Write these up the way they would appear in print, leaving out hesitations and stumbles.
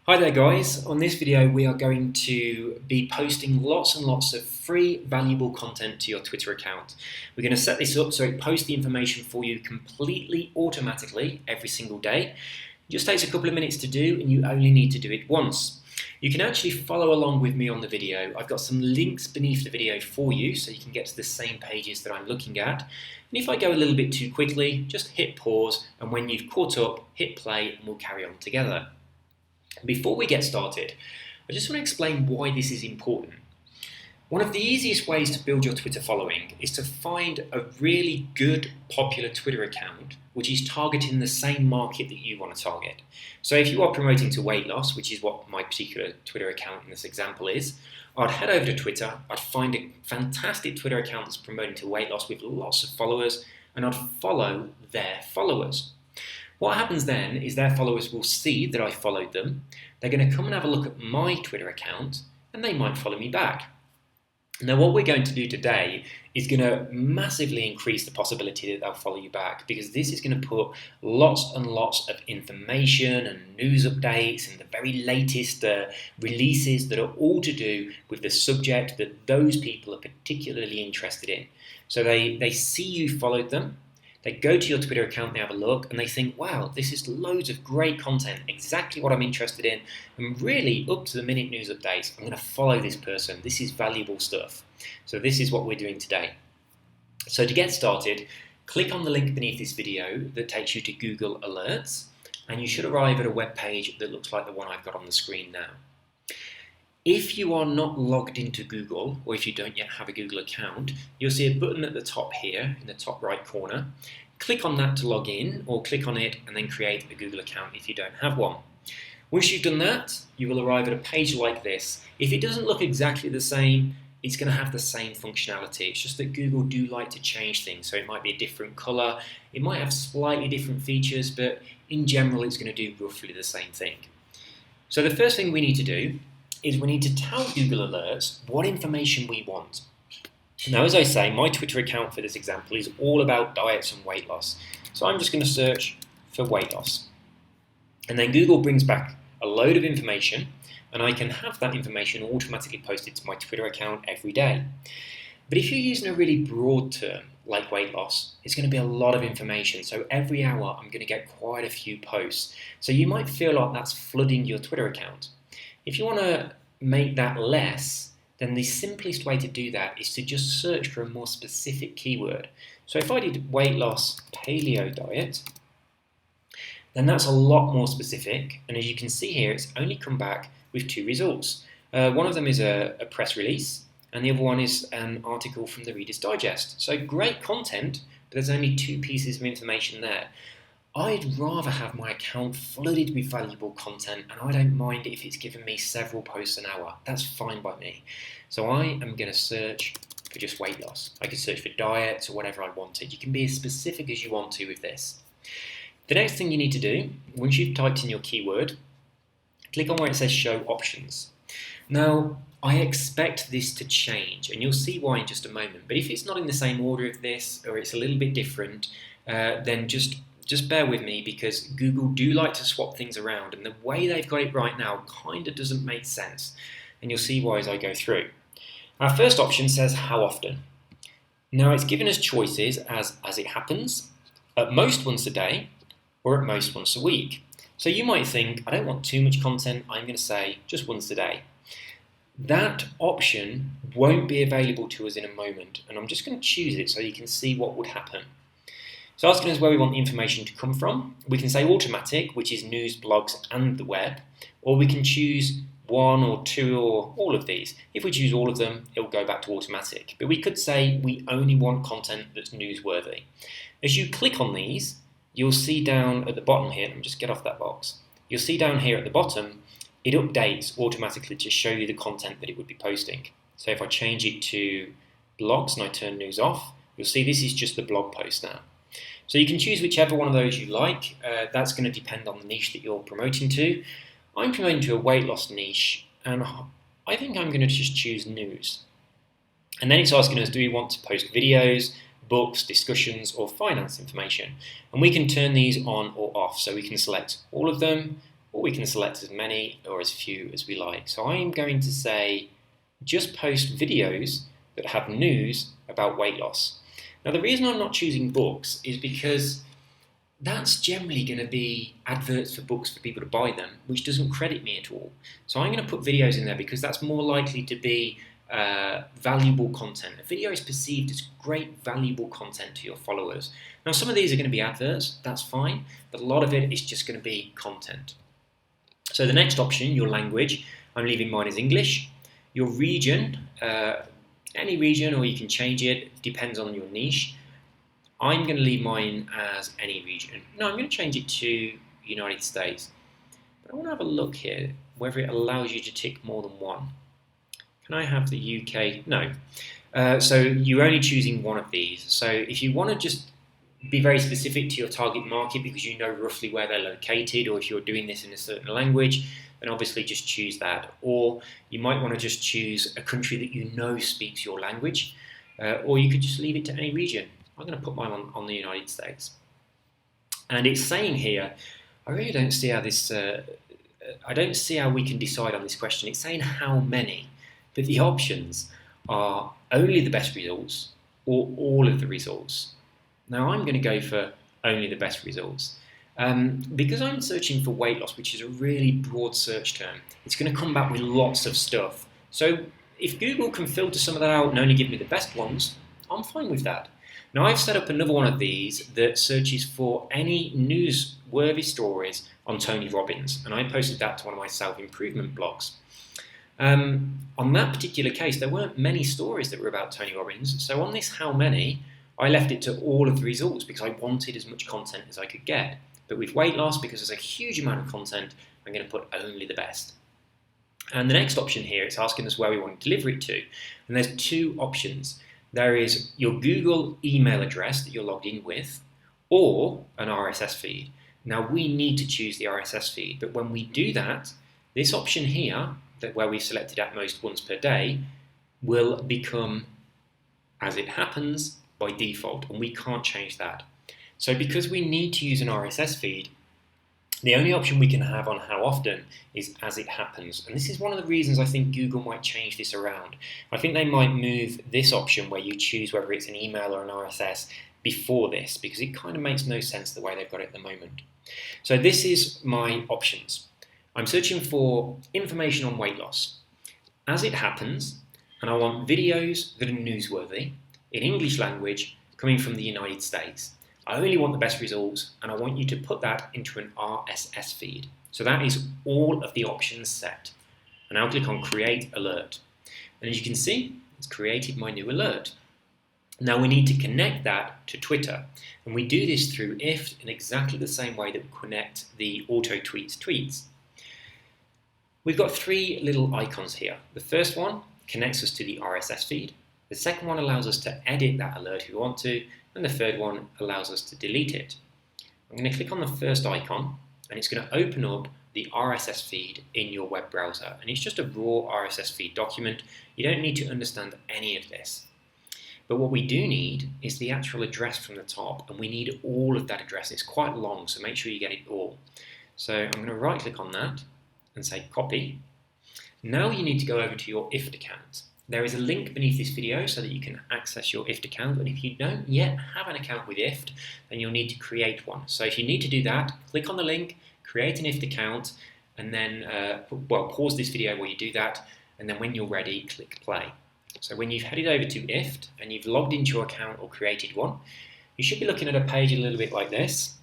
Hi there guys, on this video we are going to be posting lots and lots of free valuable content to your Twitter account. We're going to set this up so it posts the information for you completely automatically every single day. It just takes a couple of minutes to do and you only need to do it once. You can actually follow along with me on the video. I've got some links beneath the video for you so you can get to the same pages that I'm looking at. And if I go a little bit too quickly, just hit pause, and when you've caught up, hit play and we'll carry on together. Before we get started, I just want to explain why this is important. One of the easiest ways to build your Twitter following is to find a really good, popular Twitter account which is targeting the same market that you want to target. So if you are promoting to weight loss, which is what my particular Twitter account in this example is, I'd head over to Twitter, I'd find a fantastic Twitter account that's promoting to weight loss with lots of followers, and I'd follow their followers. What happens then is their followers will see that I followed them, they're going to come and have a look at my Twitter account, and they might follow me back. Now what we're going to do today is going to massively increase the possibility that they'll follow you back, because this is going to put lots and lots of information and news updates and the very latest releases that are all to do with the subject that those people are particularly interested in. So they see you followed them. They go to your Twitter account, they have a look, and they think, wow, this is loads of great content, exactly what I'm interested in, and really up to the minute news updates. I'm going to follow this person. This is valuable stuff. So this is what we're doing today. So to get started, click on the link beneath this video that takes you to Google Alerts, and you should arrive at a web page that looks like the one I've got on the screen now. If you are not logged into Google, or if you don't yet have a Google account, you'll see a button at the top here in the top right corner. Click on that to log in, or click on it and then create a Google account if you don't have one. Once you've done that, you will arrive at a page like this. If it doesn't look exactly the same, it's going to have the same functionality. It's just that Google do like to change things, so it might be a different color, it might have slightly different features, but in general it's going to do roughly the same thing. So the first thing we need to do is we need to tell Google Alerts what information we want. Now, as I say, my Twitter account for this example is all about diets and weight loss. So I'm just going to search for weight loss. And then Google brings back a load of information, and I can have that information automatically posted to my Twitter account every day. But if you're using a really broad term, like weight loss, it's going to be a lot of information. So every hour, I'm going to get quite a few posts. So you might feel like that's flooding your Twitter account. If you want to make that less, then the simplest way to do that is to just search for a more specific keyword. So if I did weight loss paleo diet, then that's a lot more specific. And as you can see here, it's only come back with two results. One of them is a press release, and the other one is an article from the Reader's Digest. So great content, but there's only two pieces of information there. I'd rather have my account flooded with valuable content, and I don't mind if it's giving me several posts an hour. That's fine by me. So I am going to search for just weight loss. I could search for diets or whatever I wanted. You can be as specific as you want to with this. The next thing you need to do, once you've typed in your keyword, click on where it says show options. Now, I expect this to change, and you'll see why in just a moment. But if it's not in the same order of this, or it's a little bit different, then just bear with me, because Google do like to swap things around, and the way they've got it right now kind of doesn't make sense. And you'll see why as I go through. Our first option says how often. Now it's given us choices as it happens, at most once a day, or at most once a week. So you might think, I don't want too much content, I'm going to say just once a day. That option won't be available to us in a moment, and I'm just going to choose it so you can see what would happen. So asking us where we want the information to come from, we can say automatic, which is news, blogs, and the web, or we can choose one or two or all of these. If we choose all of them, it will go back to automatic. But we could say we only want content that's newsworthy. As you click on these, you'll see down at the bottom here, let me just get off that box. You'll see down here at the bottom, it updates automatically to show you the content that it would be posting. So if I change it to blogs and I turn news off, you'll see this is just the blog post now. So you can choose whichever one of those you like. That's going to depend on the niche that you're promoting to. I'm promoting to a weight loss niche, and I think I'm going to just choose news. And then it's asking us, do we want to post videos, books, discussions, or finance information? And we can turn these on or off. So we can select all of them, or we can select as many or as few as we like. So I'm going to say just post videos that have news about weight loss. Now the reason I'm not choosing books is because that's generally going to be adverts for books for people to buy them, which doesn't credit me at all. So I'm going to put videos in there because that's more likely to be valuable content. A video is perceived as great valuable content to your followers. Now some of these are going to be adverts, that's fine, but a lot of it is just going to be content. So the next option, your language, I'm leaving mine as English. Your region, any region, or you can change it, depends on your niche. I'm going to leave mine as any region. No, I'm going to change it to United States. But I want to have a look here, whether it allows you to tick more than one. Can I have the UK? No. So you're only choosing one of these. So if you want to just be very specific to your target market because you know roughly where they're located, or if you're doing this in a certain language, then obviously just choose that. Or you might want to just choose a country that you know speaks your language, or you could just leave it to any region. I'm going to put mine on the United States. And it's saying here, I really don't see how this, I don't see how we can decide on this question. It's saying how many, but the options are only the best results or all of the results. Now I'm going to go for only the best results. Because I'm searching for weight loss, which is a really broad search term, it's going to come back with lots of stuff. So if Google can filter some of that out and only give me the best ones, I'm fine with that. Now I've set up another one of these that searches for any newsworthy stories on Tony Robbins, and I posted that to one of my self-improvement blogs. On that particular case, there weren't many stories that were about Tony Robbins, so on this how many, I left it to all of the results because I wanted as much content as I could get. But with weight loss, because there's a huge amount of content, I'm going to put only the best. And the next option here, it's asking us where we want to deliver it to. And there's two options. There is your Google email address that you're logged in with, or an RSS feed. Now we need to choose the RSS feed, but when we do that, this option here, where we've selected at most once per day, will become, as it happens, by default, and we can't change that. So because we need to use an RSS feed, the only option we can have on how often is as it happens. And this is one of the reasons I think Google might change this around. I think they might move this option where you choose whether it's an email or an RSS before this, because it kind of makes no sense the way they've got it at the moment. So this is my options. I'm searching for information on weight loss as it happens, and I want videos that are newsworthy in English language coming from the United States. I only want the best results, and I want you to put that into an RSS feed. So that is all of the options set. And now click on Create Alert. And as you can see, it's created my new alert. Now we need to connect that to Twitter. And we do this through IFT in exactly the same way that we connect the auto tweets tweets. We've got three little icons here. The first one connects us to the RSS feed. The second one allows us to edit that alert if we want to, and the third one allows us to delete it. I'm going to click on the first icon, and it's going to open up the RSS feed in your web browser, and it's just a raw RSS feed document. You don't need to understand any of this. But what we do need is the actual address from the top, and we need all of that address. It's quite long, so make sure you get it all. So I'm going to right click on that and say copy. Now you need to go over to your IFT account. There is a link beneath this video so that you can access your IFT account, and if you don't yet have an account with IFT, then you'll need to create one. So if you need to do that, click on the link, create an IFT account, and then pause this video while you do that, and then when you're ready, click play. So when you've headed over to IFT and you've logged into your account or created one, you should be looking at a page a little bit like this.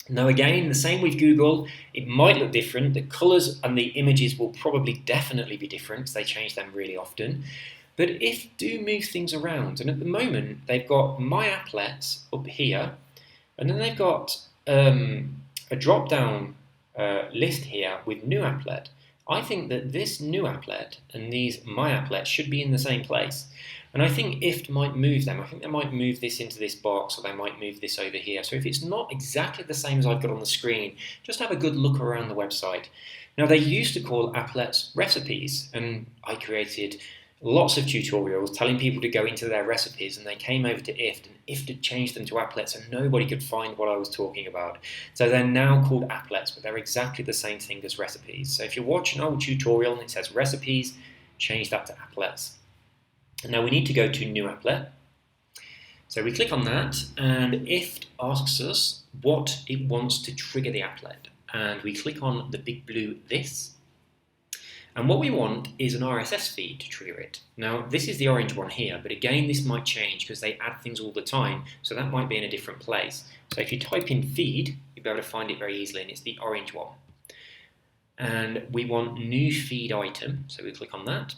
Now again, the same with Google, it might look different. The colours and the images will probably definitely be different. They change them really often. But IFT do move things around, and at the moment they've got My Applets up here, and then they've got a drop-down list here with New Applet. I think that this New Applet and these My Applets should be in the same place. And I think IFT might move them. I think they might move this into this box, or they might move this over here. So if it's not exactly the same as I've got on the screen, just have a good look around the website. Now they used to call applets recipes, and I created lots of tutorials telling people to go into their recipes, and they came over to IFT, and IFT had changed them to applets, and nobody could find what I was talking about. So they're now called applets, but they're exactly the same thing as recipes. So if you watch an old tutorial and it says recipes, change that to applets. And now we need to go to new applet. So we click on that, and IFT asks us what it wants to trigger the applet. And we click on the big blue this. And what we want is an RSS feed to trigger it. Now, this is the orange one here, but again, this might change because they add things all the time, so that might be in a different place. So if you type in feed, you'll be able to find it very easily, and it's the orange one. And we want new feed item, so we click on that.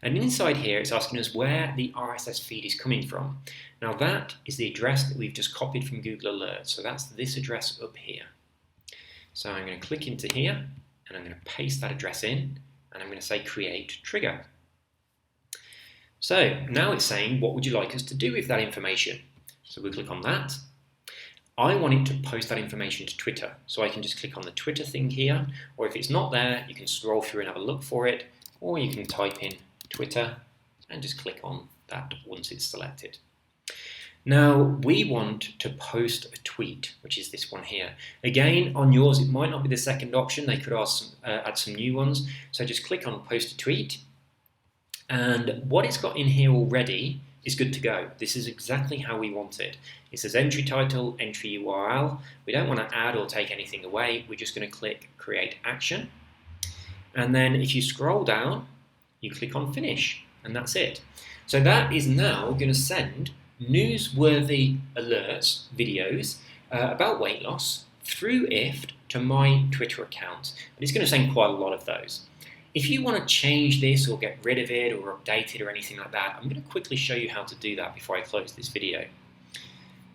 And inside here, it's asking us where the RSS feed is coming from. Now, that is the address that we've just copied from Google Alerts, so that's this address up here. So I'm going to click into here, and I'm going to paste that address in, and I'm going to say create trigger. So now it's saying, what would you like us to do with that information? So we'll click on that. I want it to post that information to Twitter. So I can just click on the Twitter thing here, or if it's not there, you can scroll through and have a look for it, or you can type in Twitter and just click on that once it's selected. Now, we want to post a tweet, which is this one here. Again, on yours, it might not be the second option. They could add some new ones. So just click on post a tweet. And what it's got in here already is good to go. This is exactly how we want it. It says entry title, entry URL. We don't want to add or take anything away. We're just going to click create action. And then if you scroll down, you click on finish, and that's it. So that is now going to send newsworthy alerts, videos about weight loss through IFT to my Twitter account. And it's going to send quite a lot of those. If you want to change this or get rid of it or update it or anything like that, I'm going to quickly show you how to do that before I close this video.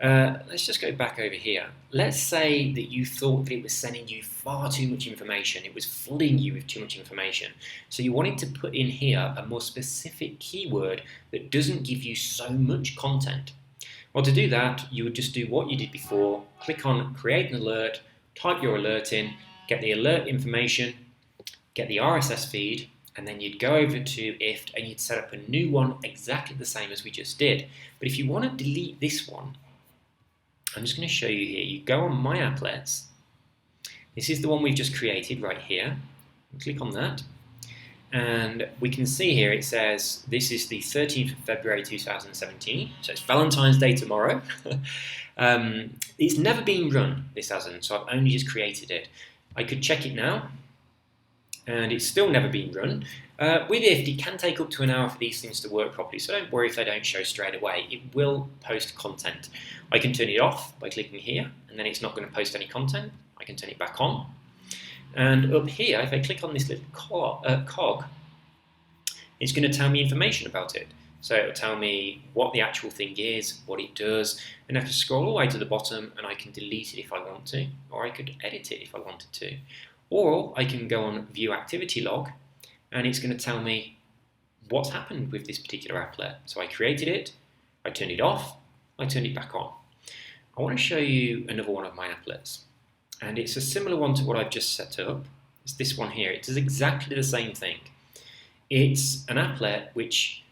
Let's just go back over here. Let's say that you thought that it was sending you far too much information. It was flooding you with too much information. So you wanted to put in here a more specific keyword that doesn't give you so much content. Well, to do that, you would just do what you did before. Click on create an alert, type your alert in, get the alert information, get the RSS feed, and then you'd go over to IFT and you'd set up a new one exactly the same as we just did. But if you want to delete this one, I'm just going to show you here. You go on My Applets. This is the one we've just created right here. Click on that. And we can see here it says this is the 13th of February 2017. So it's Valentine's Day tomorrow. It's never been run, this hasn't, so I've only just created it. I could check it now, and it's still never been run. With IFT, it can take up to an hour for these things to work properly, so don't worry if they don't show straight away. It will post content. I can turn it off by clicking here, and then it's not going to post any content. I can turn it back on. And up here, if I click on this little cog, it's going to tell me information about it. So it'll tell me what the actual thing is, what it does, and I can scroll all the way to the bottom and I can delete it if I want to, or I could edit it if I wanted to. Or I can go on View Activity Log, and it's going to tell me what's happened with this particular applet. So I created it, I turned it off, I turned it back on. I want to show you another one of my applets, and it's a similar one to what I've just set up. It's this one here. It does exactly the same thing. It's an applet which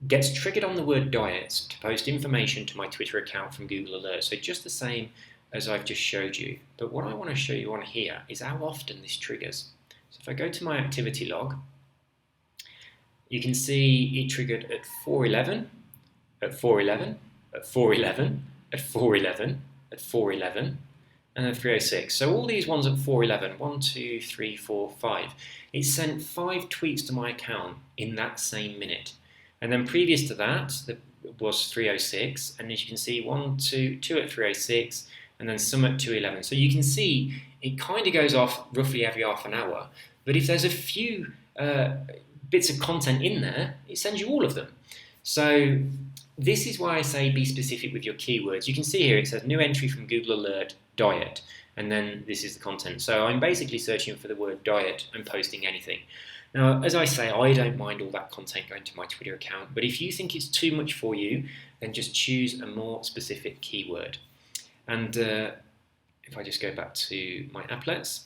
gets triggered on the word diets to post information to my Twitter account from Google Alerts. So just the same as I've just showed you. But what I want to show you on here is how often this triggers. So if I go to my activity log, you can see it triggered at 4:11, at 4:11, at 4:11, at 4:11, at 4:11, and then 3:06. So all these ones at 4:11, 1, 2, 3, 4, 5. It sent 5 tweets to my account in that same minute. And then previous to that, was 3:06, and as you can see, 2 at 3:06, and then some at 2:11. So you can see it kind of goes off roughly every half an hour. But if there's a few bits of content in there, it sends you all of them. So this is why I say be specific with your keywords. You can see here it says new entry from Google Alert, diet, and then this is the content. So I'm basically searching for the word diet and posting anything. Now, as I say, I don't mind all that content going to my Twitter account, but if you think it's too much for you, then just choose a more specific keyword. And if I just go back to my applets,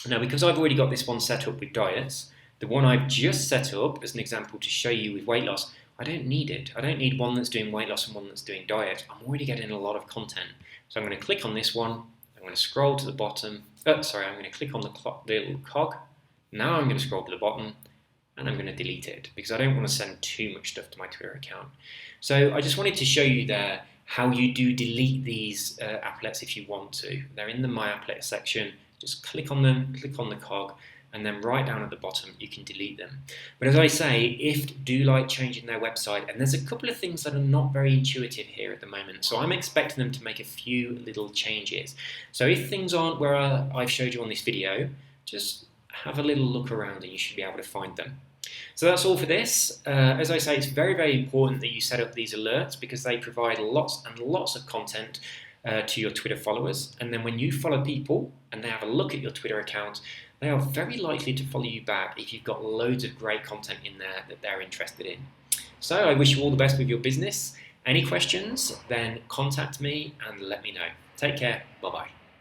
now because I've already got this one set up with diets, The one I've just set up as an example to show you with weight loss, I don't need it. I don't need one that's doing weight loss and one that's doing diet. I'm already getting a lot of content. So I'm going to click on this one. I'm going to scroll to the bottom. I'm going to click on the little cog. Now I'm going to scroll to the bottom and I'm going to delete it because I don't want to send too much stuff to my Twitter account. So I just wanted to show you there how you do delete these applets if you want to. They're in the My Applet section. Just click on them, click on the cog, and then right down at the bottom you can delete them. But as I say, IFT do like changing their website, and there's a couple of things that are not very intuitive here at the moment, so I'm expecting them to make a few little changes. So if things aren't where I've showed you on this video, just have a little look around and you should be able to find them. So that's all for this. As I say, it's very, very important that you set up these alerts because they provide lots and lots of content to your Twitter followers, and then when you follow people and they have a look at your Twitter account, they are very likely to follow you back if you've got loads of great content in there that they're interested in. So I wish you all the best with your business. Any questions, then contact me and let me know. Take care. Bye-bye.